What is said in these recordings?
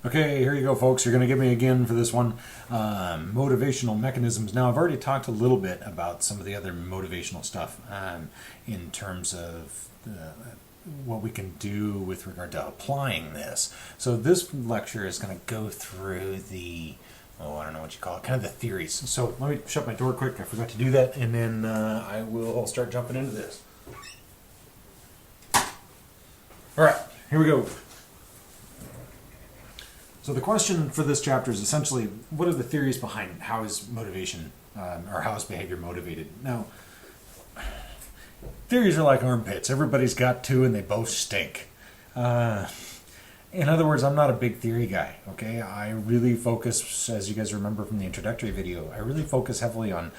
Okay, here you go, folks. You're going to get me again for this one. Motivational mechanisms. Now, I've already talked a little bit about some of the other motivational stuff in terms of what we can do with regard to applying this. So this lecture is going to go through I don't know what you call it, kind of the theories. So let me shut my door quick. I forgot to do that, and then I will start jumping into this. All right, here we go. So the question for this chapter is essentially, what are the theories behind how is motivation or how is behavior motivated? Now, theories are like armpits. Everybody's got two and they both stink. In other words, I'm not a big theory guy, okay? I really focus, as you guys remember from the introductory video, I really focus heavily on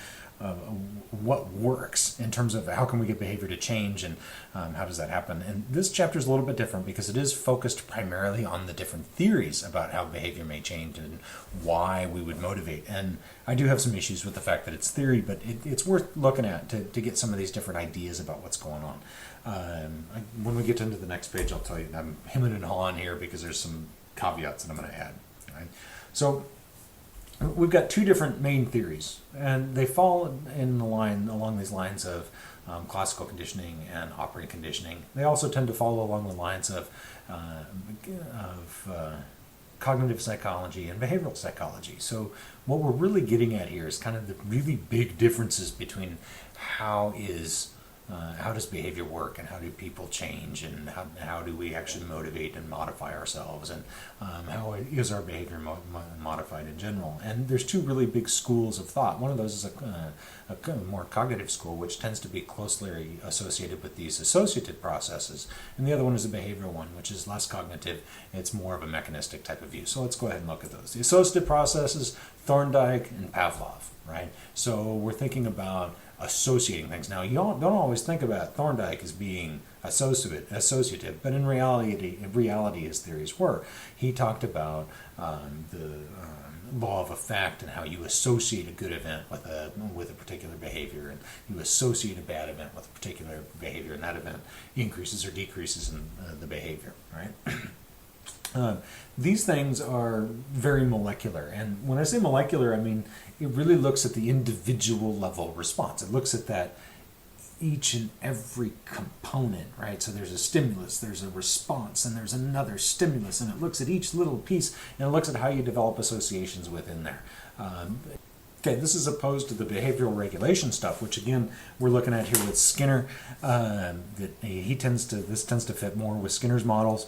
what works in terms of how can we get behavior to change and how does that happen. And this chapter is a little bit different because it is focused primarily on the different theories about how behavior may change and why we would motivate. And I do have some issues with the fact that it's theory, but it's worth looking at to get some of these different ideas about what's going on. When we get into the next page, I'll tell you, I'm hemming and hawing here because there's some caveats that I'm going to add. Right? So we've got two different main theories, and they fall in the line along these lines of classical conditioning and operant conditioning. They also tend to follow along the lines of cognitive psychology and behavioral psychology. So what we're really getting at here is kind of the really big differences between how does behavior work and how do people change and how do we actually motivate and modify ourselves and how is our behavior modified in general. And there's two really big schools of thought. One of those is a more cognitive school, which tends to be closely associated with these associative processes, and the other one is a behavioral one, which is less cognitive. It's more of a mechanistic type of view. So let's go ahead and look at those. The associative processes, Thorndike and Pavlov, right? So we're thinking about associating things. Now, you don't always think about Thorndike as being associative, but in reality, his theories were. He talked about the law of effect and how you associate a good event with a particular behavior, and you associate a bad event with a particular behavior, and that event increases or decreases in the behavior, right? These things are very molecular, and when I say molecular, I mean it really looks at the individual level response. It looks at that each and every component, right? So there's a stimulus, there's a response, and there's another stimulus, and it looks at each little piece, and it looks at how you develop associations within there. Okay, this is opposed to the behavioral regulation stuff, which again we're looking at here with Skinner. This tends to fit more with Skinner's models,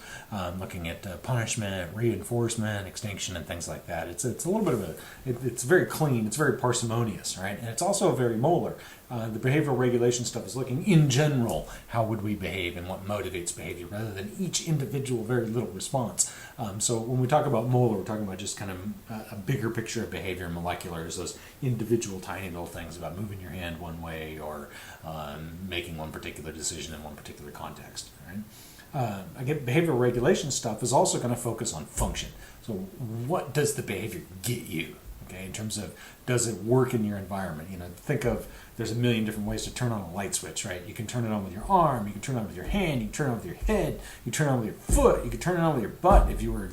looking at punishment, reinforcement, extinction, and things like that. It's a little bit of it's very clean, it's very parsimonious, right? And it's also very molar. The behavioral regulation stuff is looking in general, how would we behave and what motivates behavior, rather than each individual very little response. So when we talk about molar, we're talking about just kind of a bigger picture of behavior. Molecular is those individual tiny little things about moving your hand one way or making one particular decision in one particular context. Right? Again, behavioral regulation stuff is also going to focus on function. So what does the behavior get you? Okay, in terms of does it work in your environment? Think of there's a million different ways to turn on a light switch, right? You can turn it on with your arm, you can turn it on with your hand, you can turn it on with your head, you can turn it on with your foot, you can turn it on with your butt if you were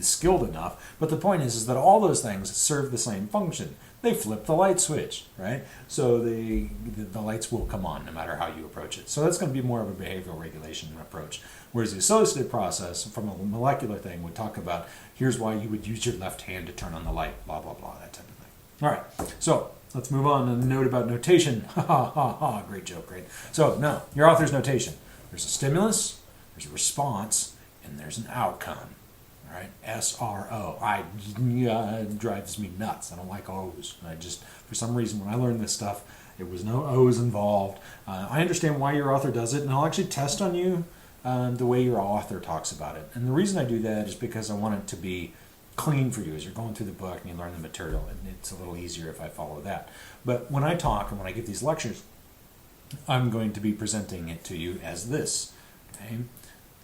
skilled enough. But the point is that all those things serve the same function. They flip the light switch, right? So the lights will come on no matter how you approach it. So that's going to be more of a behavioral regulation approach. Whereas the associative process from a molecular thing would talk about here's why you would use your left hand to turn on the light, blah, blah, blah, that type of thing. All right, so let's move on to a note about notation. Ha, ha, ha, ha, great joke, great. So now, your author's notation. There's a stimulus, there's a response, and there's an outcome. All right, SRO. It drives me nuts. I don't like O's. For some reason, when I learned this stuff, there was no O's involved. I understand why your author does it, and I'll actually test on you the way your author talks about it. And the reason I do that is because I want it to be clean for you as you're going through the book and you learn the material, and it's a little easier if I follow that. But when I talk and when I give these lectures, I'm going to be presenting it to you as this. Okay?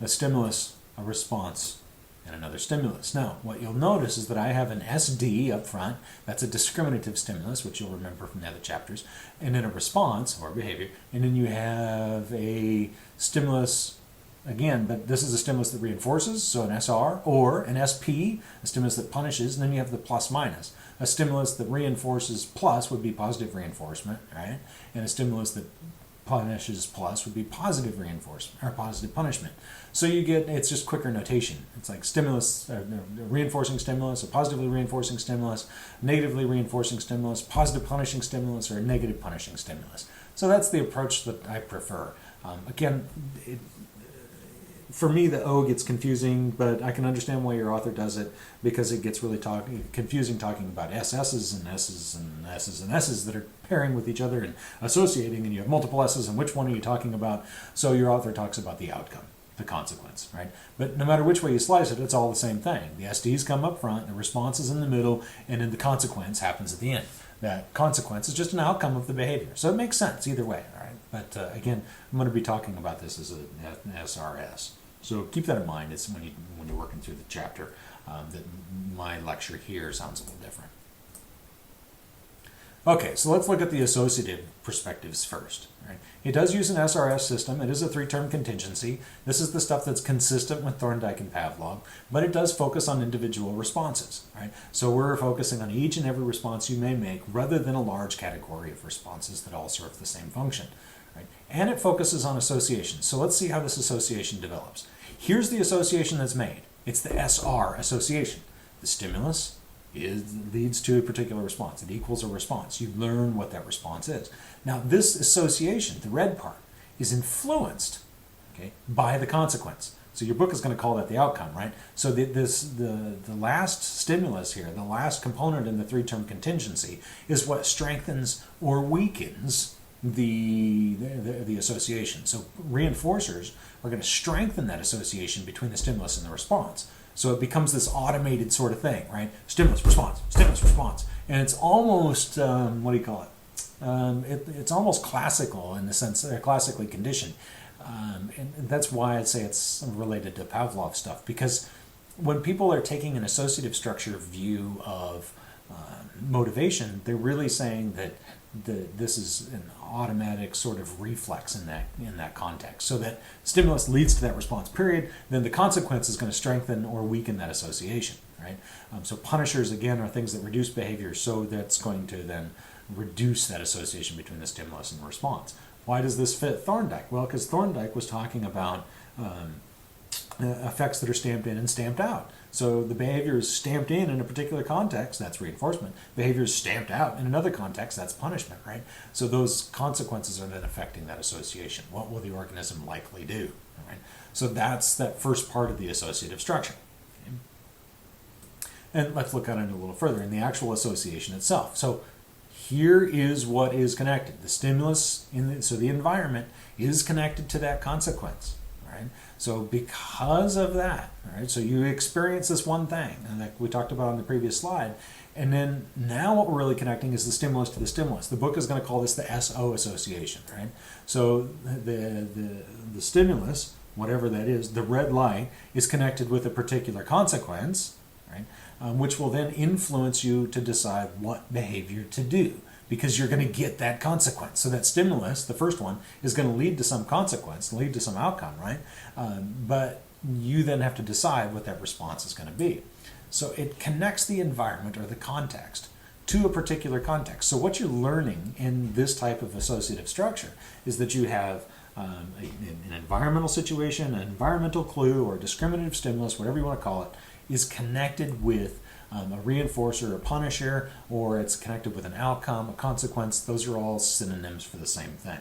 A stimulus, a response, and another stimulus. Now, what you'll notice is that I have an SD up front. That's a discriminative stimulus, which you'll remember from the other chapters, and then a response, or behavior, and then you have a stimulus, again, but this is a stimulus that reinforces, so an SR, or an SP, a stimulus that punishes, and then you have the plus minus. A stimulus that reinforces plus would be positive reinforcement, right? And a stimulus that punishes plus would be positive reinforcement or positive punishment. So you get, it's just quicker notation. It's like stimulus, a reinforcing stimulus, a positively reinforcing stimulus, negatively reinforcing stimulus, positive punishing stimulus, or a negative punishing stimulus. So that's the approach that I prefer. Again, for me, the O gets confusing, but I can understand why your author does it, because it gets really confusing talking about SS's and S's and S's and S's that are pairing with each other and associating, and you have multiple S's, and which one are you talking about? So your author talks about the outcome, the consequence, right? But no matter which way you slice it, it's all the same thing. The SDs come up front, the response is in the middle, and then the consequence happens at the end. That consequence is just an outcome of the behavior. So it makes sense either way, all right? But again, I'm going to be talking about this as an SRS. So keep that in mind. It's when you're working through the chapter that my lecture here sounds a little different. Okay, so let's look at the associative perspectives first. Right? It does use an SRS system. It is a three-term contingency. This is the stuff that's consistent with Thorndike and Pavlov, but it does focus on individual responses. Right? So we're focusing on each and every response you may make rather than a large category of responses that all serve the same function. Right? And it focuses on association. So let's see how this association develops. Here's the association that's made. It's the SR association. The stimulus leads to a particular response. It equals a response. You learn what that response is. Now, this association, the red part, is influenced, okay, by the consequence. So your book is going to call that the outcome, right? So the last stimulus here, the last component in the three-term contingency, is what strengthens or weakens the association. So reinforcers are going to strengthen that association between the stimulus and the response. So it becomes this automated sort of thing, right? Stimulus, response, and it's almost what do you call it? It's almost classical in the sense they're classically conditioned, and that's why I'd say it's related to Pavlov stuff, because when people are taking an associative structure view of motivation, they're really saying that this is an automatic sort of reflex in that context. So that stimulus leads to that response period, then the consequence is going to strengthen or weaken that association, right? So punishers, again, are things that reduce behavior, so that's going to then reduce that association between the stimulus and the response. Why does this fit Thorndike? Well, because Thorndike was talking about effects that are stamped in and stamped out. So the behavior is stamped in a particular context, that's reinforcement. Behavior is stamped out in another context, that's punishment, right? So those consequences are then affecting that association. What will the organism likely do? Right? So that's that first part of the associative structure. Okay? And let's look at it a little further in the actual association itself. So here is what is connected. The stimulus, so the environment is connected to that consequence. Right? So because of that, right, so you experience this one thing, and like we talked about on the previous slide, and then now what we're really connecting is the stimulus to the stimulus. The book is going to call this the SO association, right? So the stimulus, whatever that is, the red light, is connected with a particular consequence, right, which will then influence you to decide what behavior to do, because you're going to get that consequence. So that stimulus, the first one, is going to lead to some consequence, lead to some outcome, right? But you then have to decide what that response is going to be. So it connects the environment or the context to a particular context. So what you're learning in this type of associative structure is that you have an environmental situation, an environmental clue, or a discriminative stimulus, whatever you want to call it, is connected with a reinforcer, a punisher, or it's connected with an outcome, a consequence. Those are all synonyms for the same thing.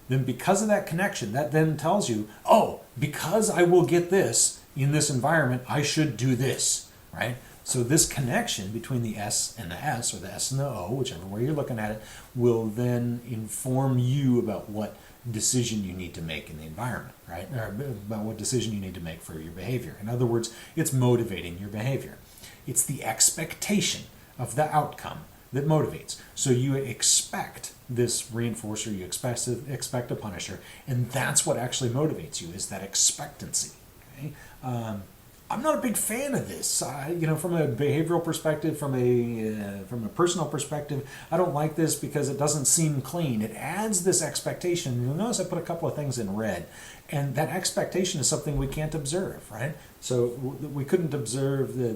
Then because of that connection, that then tells you, oh, because I will get this in this environment, I should do this, right? So this connection between the S and the S, or the S and the O, whichever way you're looking at it, will then inform you about what decision you need to make in the environment, right? Or about what decision you need to make for your behavior. In other words, it's motivating your behavior. It's the expectation of the outcome that motivates. So you expect this reinforcer, you expect a punisher, and that's what actually motivates you, is that expectancy. Okay? I'm not a big fan of this. From a behavioral perspective, from a personal perspective, I don't like this because it doesn't seem clean. It adds this expectation. You'll notice I put a couple of things in red. And that expectation is something we can't observe, right? So we couldn't observe the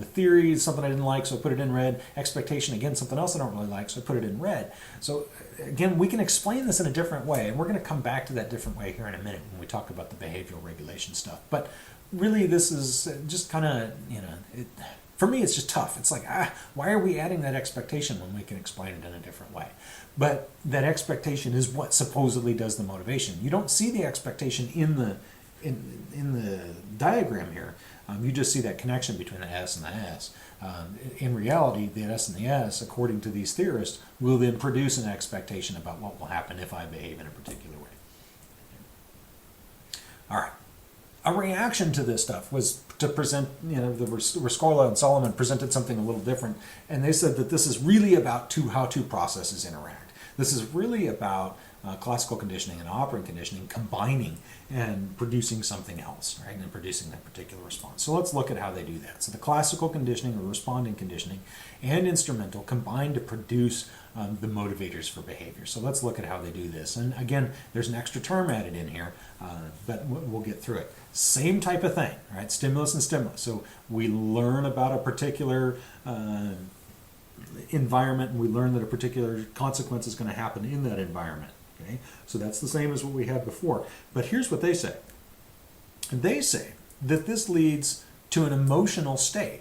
theory is something I didn't like, so I put it in red. Expectation, again, something else I don't really like, so I put it in red. So again, we can explain this in a different way, and we're going to come back to that different way here in a minute when we talk about the behavioral regulation stuff. But really, this is just kind of, for me, it's just tough. It's like, why are we adding that expectation when we can explain it in a different way? But that expectation is what supposedly does the motivation. You don't see the expectation in the diagram here. You just see that connection between the S and the S. In reality, the S and the S, according to these theorists, will then produce an expectation about what will happen if I behave in a particular way. All right. A reaction to this stuff was to present, the Rescorla and Solomon presented something a little different, and they said that this is really about how two processes interact. This is really about classical conditioning and operant conditioning combining and producing something else, right, and producing that particular response. So let's look at how they do that. So the classical conditioning or responding conditioning and instrumental combine to produce the motivators for behavior. So let's look at how they do this. And again, there's an extra term added in here, but we'll get through it. Same type of thing, right? Stimulus and stimulus. So we learn about a particular environment, and we learn that a particular consequence is going to happen in that environment. Okay, so that's the same as what we had before. But here's what they say. They say that this leads to an emotional state,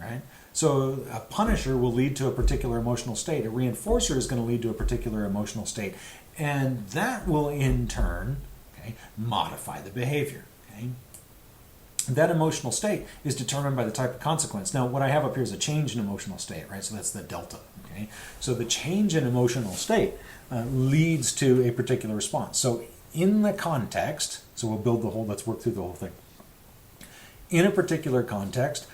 right? So a punisher will lead to a particular emotional state. A reinforcer is going to lead to a particular emotional state. And that will in turn, modify the behavior. Okay? That emotional state is determined by the type of consequence. Now, what I have up here is a change in emotional state, right? So that's the delta. Okay? So the change in emotional state leads to a particular response. So in the context, so we'll build the whole, let's work through the whole thing. In a particular context,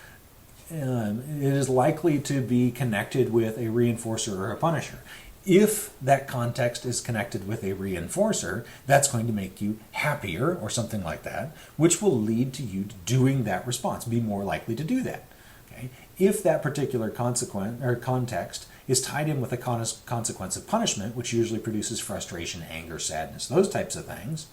it is likely to be connected with a reinforcer or a punisher. If that context is connected with a reinforcer, that's going to make you happier or something like that, which will lead to you doing that response, be more likely to do that. Okay? If that particular consequence or context is tied in with a consequence of punishment, which usually produces frustration, anger, sadness, those types of things,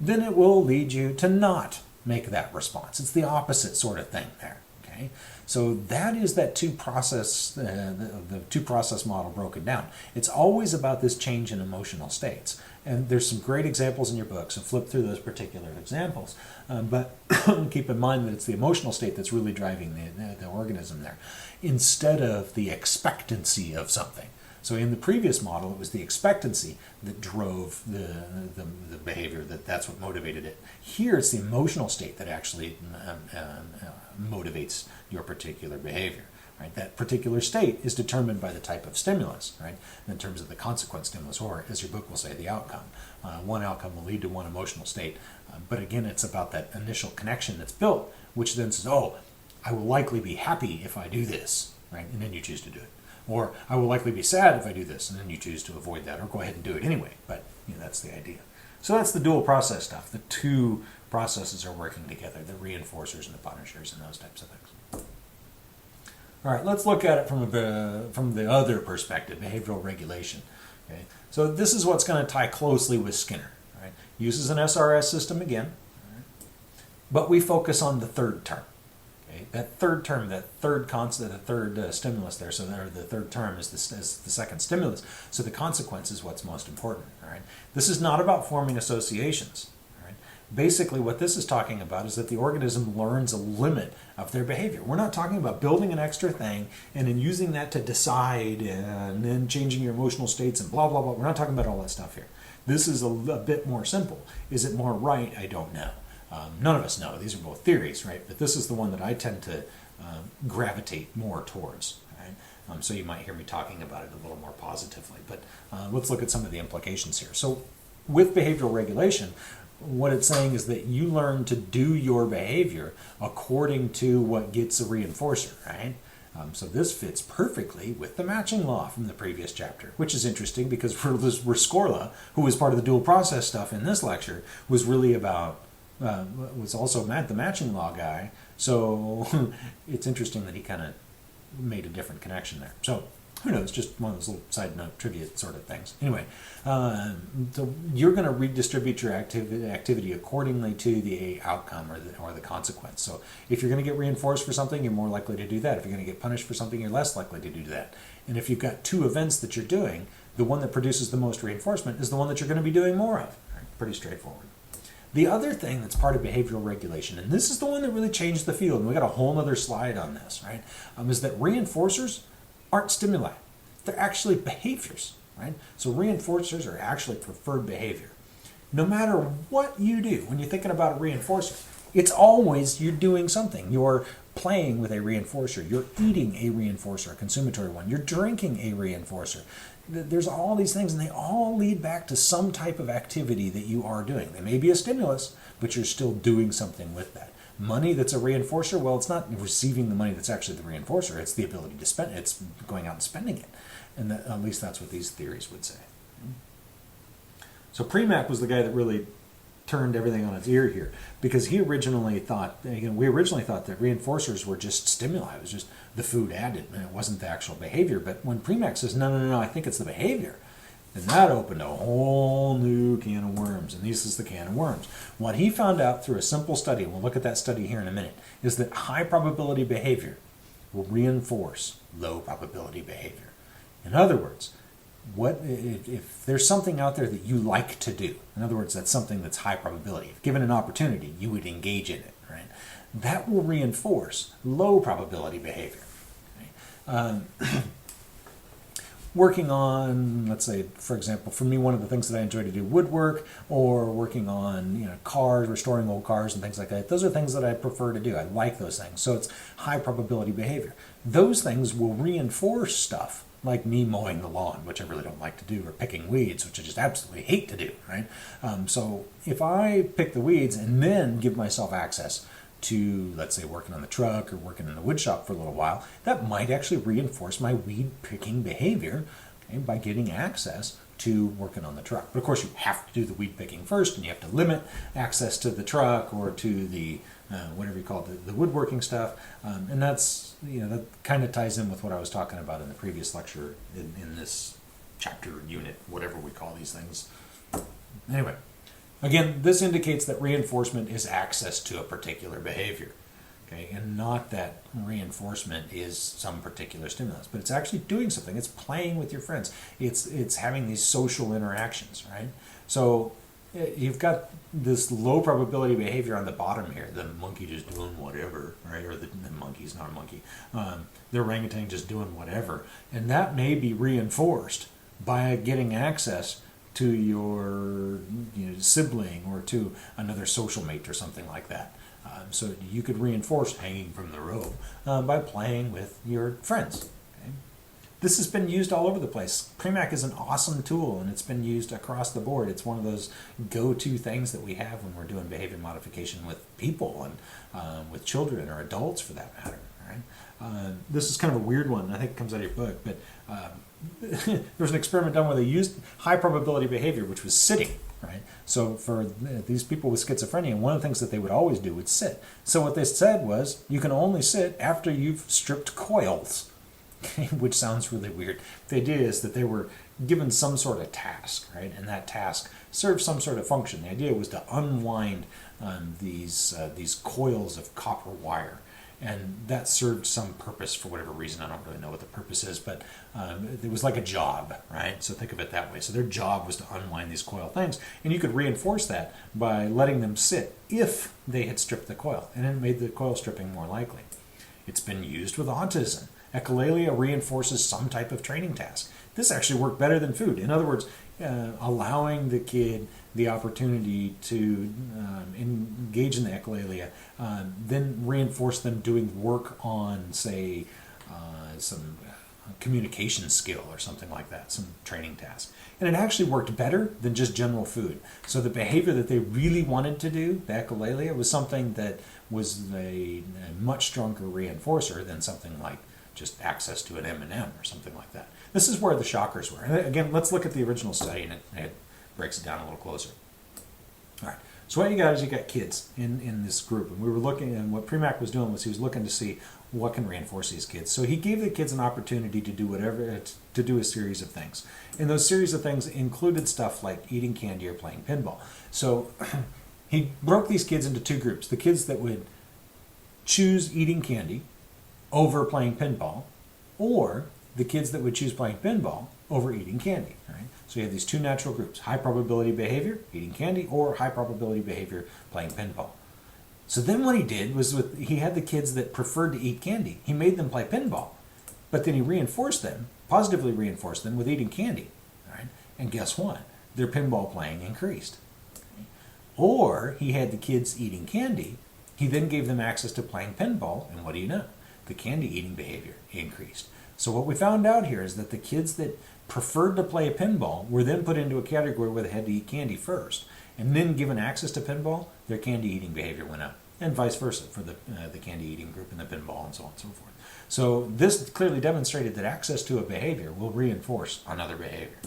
then it will lead you to not make that response. It's the opposite sort of thing there. Okay? So that is that the two-process model broken down. It's always about this change in emotional states. And there's some great examples in your book, so flip through those particular examples. But keep in mind that it's the emotional state that's really driving the organism there, instead of the expectancy of something. So in the previous model, it was the expectancy that drove the behavior, that's what motivated it. Here, it's the emotional state that actually motivates your particular behavior. Right? That particular state is determined by the type of stimulus, right? In terms of the consequence stimulus, or as your book will say, the outcome. One outcome will lead to one emotional state. But again, it's about that initial connection that's built, which then says, oh, I will likely be happy if I do this, right? And then you choose to do it. Or I will likely be sad if I do this, and then you choose to avoid that, or go ahead and do it anyway. But that's the idea. So that's the dual process stuff. The two processes are working together, the reinforcers and the punishers and those types of things. All right, let's look at it from the other perspective, behavioral regulation. Okay, so this is what's going to tie closely with Skinner. Right? Uses an SRS system again, right? But we focus on the third term. Okay? That third term, that third constant, the third stimulus there. So there, the third term is the second stimulus. So the consequence is what's most important. All right? This is not about forming associations. Basically, what this is talking about is that the organism learns a limit of their behavior. We're not talking about building an extra thing and then using that to decide and then changing your emotional states and blah, blah, blah. We're not talking about all that stuff here. This is a bit more simple. Is it more right? I don't know. None of us know. These are both theories, right? But this is the one that I tend to gravitate more towards. Right? So you might hear me talking about it a little more positively. But let's look at some of the implications here. So with behavioral regulation, what it's saying is that you learn to do your behavior according to what gets a reinforcer, right? So this fits perfectly with the matching law from the previous chapter, which is interesting because Rescorla, who was part of the dual process stuff in this lecture, was really about, was also the matching law guy. So it's interesting that he kind of made a different connection there. So Who knows? Just one of those little side note trivia sort of things. Anyway, so you're going to redistribute your activity accordingly to the outcome or the consequence. So if you're going to get reinforced for something, you're more likely to do that. If you're going to get punished for something, you're less likely to do that. And if you've got two events that you're doing, the one that produces the most reinforcement is the one that you're going to be doing more of. Right? Pretty straightforward. The other thing that's part of behavioral regulation, and this is the one that really changed the field, and we got a whole other slide on this, right? Is that reinforcers aren't stimuli. They're actually behaviors, right? So reinforcers are actually preferred behavior. No matter what you do, when you're thinking about a reinforcer, it's always you're doing something. You're playing with a reinforcer. You're eating a reinforcer, a consumatory one. You're drinking a reinforcer. There's all these things, and they all lead back to some type of activity that you are doing. They may be a stimulus, but you're still doing something with that. Money that's a reinforcer, well, it's not receiving the money that's actually the reinforcer. It's the ability to spend it. It's going out and spending it. And at least that's what these theories would say. So Premack was the guy that really turned everything on its ear here, because he originally thought, we originally thought that reinforcers were just stimuli. It was just the food added, and it wasn't the actual behavior. But when Premack says, no, I think it's the behavior, then that opened a whole new can of worms, and this is the can of worms. What he found out through a simple study, and we'll look at that study here in a minute, is that high probability behavior will reinforce low probability behavior. In other words, what if there's something out there that you like to do? In other words, that's something that's high probability. If given an opportunity, you would engage in it, right? That will reinforce low probability behavior. Right? Working on, let's say, for example, for me, one of the things that I enjoy to do, woodwork, or working on cars, restoring old cars and things like that. Those are things that I prefer to do. I like those things. So it's high probability behavior. Those things will reinforce stuff like me mowing the lawn, which I really don't like to do, or picking weeds, which I just absolutely hate to do, right? So if I pick the weeds and then give myself access to, let's say, working on the truck or working in the wood shop for a little while, that might actually reinforce my weed picking behavior, okay, by getting access to working on the truck. But of course, you have to do the weed picking first, and you have to limit access to the truck or to the whatever you call it, the woodworking stuff, and that's that kind of ties in with what I was talking about in the previous lecture in this chapter, unit, whatever we call these things. Anyway, again, this indicates that reinforcement is access to a particular behavior, okay, and not that reinforcement is some particular stimulus, but it's actually doing something. It's playing with your friends. It's having these social interactions, right? So you've got this low probability behavior on the bottom here. The monkey just doing whatever, right? Or the monkey's not a monkey. The orangutan just doing whatever. And that may be reinforced by getting access to your sibling or to another social mate or something like that. So you could reinforce hanging from the rope by playing with your friends. This has been used all over the place. Premack is an awesome tool, and it's been used across the board. It's one of those go-to things that we have when we're doing behavior modification with people and with children or adults, for that matter. Right? This is kind of a weird one. I think it comes out of your book, but there was an experiment done where they used high probability behavior, which was sitting. Right? So for these people with schizophrenia, one of the things that they would always do would sit. So what they said was, you can only sit after you've stripped coils. Which sounds really weird. The idea is that they were given some sort of task, right? And that task served some sort of function. The idea was to unwind these coils of copper wire. And that served some purpose for whatever reason. I don't really know what the purpose is, but it was like a job, right? So think of it that way. So their job was to unwind these coil things. And you could reinforce that by letting them sit if they had stripped the coil. And it made the coil stripping more likely. It's been used with autism. Echolalia reinforces some type of training task. This actually worked better than food. In other words, allowing the kid the opportunity to engage in the echolalia, then reinforce them doing work on, say, some communication skill or something like that, some training task. And it actually worked better than just general food. So the behavior that they really wanted to do, the echolalia, was something that was a much stronger reinforcer than something like just access to an M&M or something like that. This is where the shockers were. And again, let's look at the original study, and it breaks it down a little closer. All right. So what you got is you got kids in this group, and we were looking, and what Premack was doing was he was looking to see what can reinforce these kids. So he gave the kids an opportunity to do to do a series of things. And those series of things included stuff like eating candy or playing pinball. So he broke these kids into two groups. The kids that would choose eating candy over playing pinball, or the kids that would choose playing pinball over eating candy. Right? So you have these two natural groups: high probability behavior, eating candy, or high probability behavior, playing pinball. So then what he did was he had the kids that preferred to eat candy. He made them play pinball, but then he positively reinforced them with eating candy. Right? And guess what? Their pinball playing increased. Or he had the kids eating candy. He then gave them access to playing pinball, and what do you know? The candy eating behavior increased. So what we found out here is that the kids that preferred to play a pinball were then put into a category where they had to eat candy first, and then given access to pinball, their candy eating behavior went up, and vice versa for the candy eating group and the pinball and so on and so forth. So this clearly demonstrated that access to a behavior will reinforce another behavior.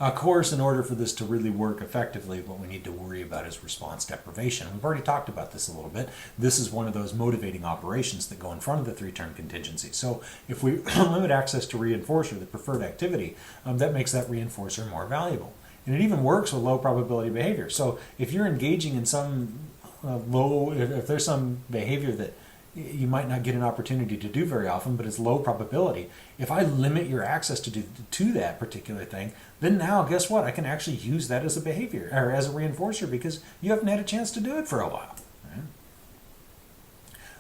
Of course, in order for this to really work effectively, what we need to worry about is response deprivation. We've already talked about this a little bit. This is one of those motivating operations that go in front of the three-term contingency. So if we limit access to reinforcer, the preferred activity, that makes that reinforcer more valuable. And it even works with low probability behavior. So if you're engaging in some if there's some behavior that you might not get an opportunity to do very often, but it's low probability, if I limit your access to that particular thing, then now guess what? I can actually use that as a behavior or as a reinforcer because you haven't had a chance to do it for a while. Right?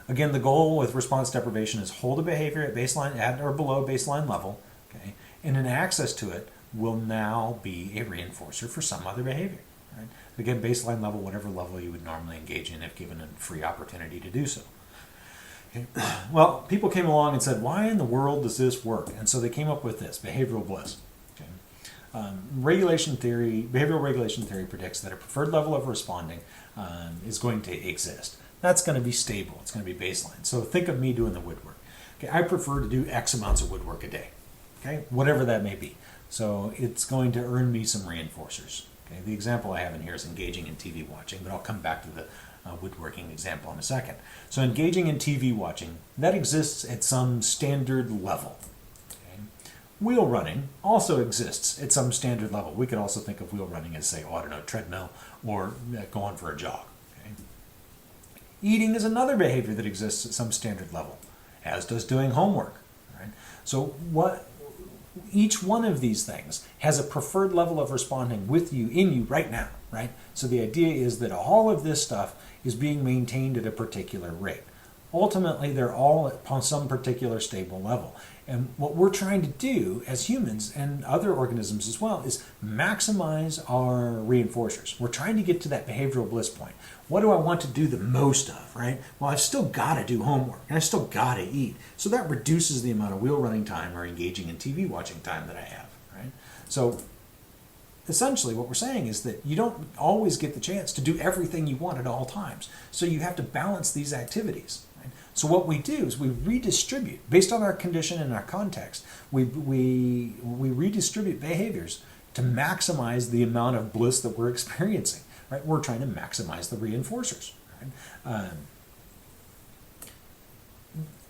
Again, the goal with response deprivation is hold a behavior at baseline, at or below baseline level, okay, and an access to it will now be a reinforcer for some other behavior. Right? Again, baseline level, whatever level you would normally engage in if given a free opportunity to do so. Okay. Well, people came along and said, why in the world does this work? And so they came up with this, behavioral bliss. Okay. Behavioral regulation theory predicts that a preferred level of responding is going to exist. That's going to be stable. It's going to be baseline. So think of me doing the woodwork. Okay, I prefer to do X amounts of woodwork a day. Okay, whatever that may be. So it's going to earn me some reinforcers. Okay, the example I have in here is engaging in TV watching, but I'll come back to the woodworking example in a second. So engaging in TV watching, that exists at some standard level. Okay? Wheel running also exists at some standard level. We could also think of wheel running as, say, treadmill or going for a jog. Okay? Eating is another behavior that exists at some standard level, as does doing homework. Right? So each one of these things has a preferred level of responding in you right now, right? So the idea is that all of this stuff is being maintained at a particular rate. Ultimately, they're all upon some particular stable level. And what we're trying to do as humans and other organisms as well is maximize our reinforcers. We're trying to get to that behavioral bliss point. What do I want to do the most of, right? Well, I've still got to do homework and I've still got to eat. So that reduces the amount of wheel running time or engaging in TV watching time that I have, right? So essentially what we're saying is that you don't always get the chance to do everything you want at all times. So you have to balance these activities. Right? So what we do is we redistribute, based on our condition and our context, we redistribute behaviors to maximize the amount of bliss that we're experiencing. Right? We're trying to maximize the reinforcers. Right?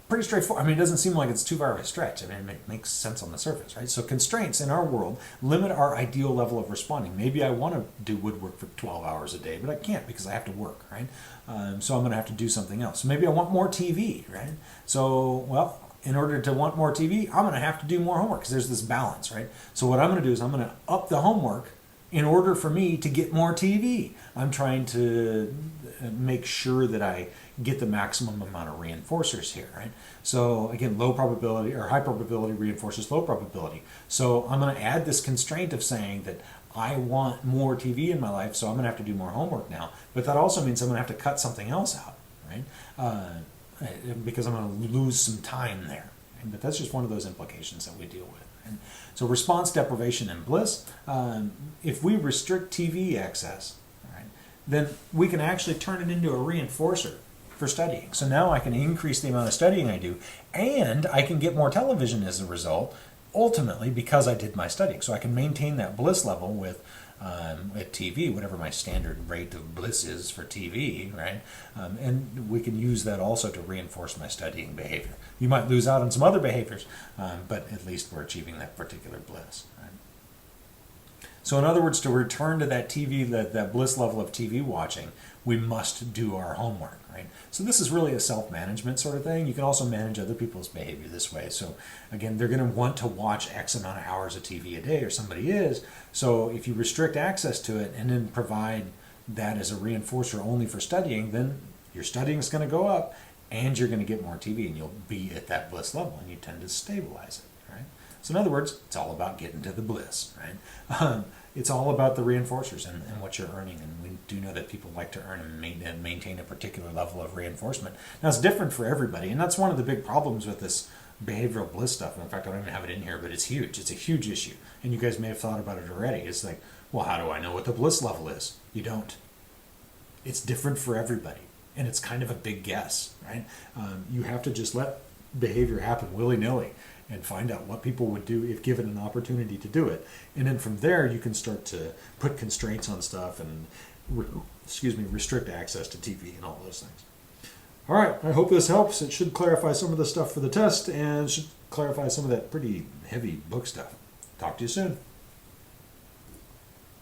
Pretty straightforward. I mean, it doesn't seem like it's too far of a stretch. I mean, it makes sense on the surface, right? So constraints in our world limit our ideal level of responding. Maybe I want to do woodwork for 12 hours a day, but I can't because I have to work, right? So I'm going to have to do something else. So maybe I want more TV, right? So, well, in order to want more TV, I'm going to have to do more homework because there's this balance, right? So what I'm going to do is I'm going to up the homework in order for me to get more TV. I'm trying to make sure that I get the maximum amount of reinforcers here, right? So again, low probability or high probability reinforces low probability. So I'm going to add this constraint of saying that I want more TV in my life, so I'm going to have to do more homework now. But that also means I'm going to have to cut something else out, right? Because I'm going to lose some time there. Right? But that's just one of those implications that we deal with. Right? So response deprivation and bliss, if we restrict TV access, right, then we can actually turn it into a reinforcer for studying. So now I can increase the amount of studying I do, and I can get more television as a result, ultimately because I did my studying. So I can maintain that bliss level with at TV, whatever my standard rate of Bliss is for TV, right? And we can use that also to reinforce my studying behavior. You might lose out on some other behaviors, but at least we're achieving that particular Bliss, right? So in other words, to return to that that Bliss level of TV watching, we must do our homework, right? So this is really a self-management sort of thing. You can also manage other people's behavior this way. So again, they're going to want to watch X amount of hours of TV a day, or somebody is. So if you restrict access to it and then provide that as a reinforcer only for studying, then your studying is going to go up and you're going to get more TV and you'll be at that Bliss level and you tend to stabilize it, right? So in other words, it's all about getting to the Bliss, right? It's all about the reinforcers and what you're earning. And we do know that people like to earn and maintain a particular level of reinforcement. Now, it's different for everybody. And that's one of the big problems with this behavioral Bliss stuff. And in fact, I don't even have it in here, but it's huge. It's a huge issue. And you guys may have thought about it already. It's like, well, how do I know what the Bliss level is? You don't. It's different for everybody. And it's kind of a big guess, right? You have to just let behavior happen willy-nilly and find out what people would do if given an opportunity to do it. And then from there, you can start to put constraints on stuff and, restrict access to TV and all those things. All right, I hope this helps. It should clarify some of the stuff for the test and should clarify some of that pretty heavy book stuff. Talk to you soon.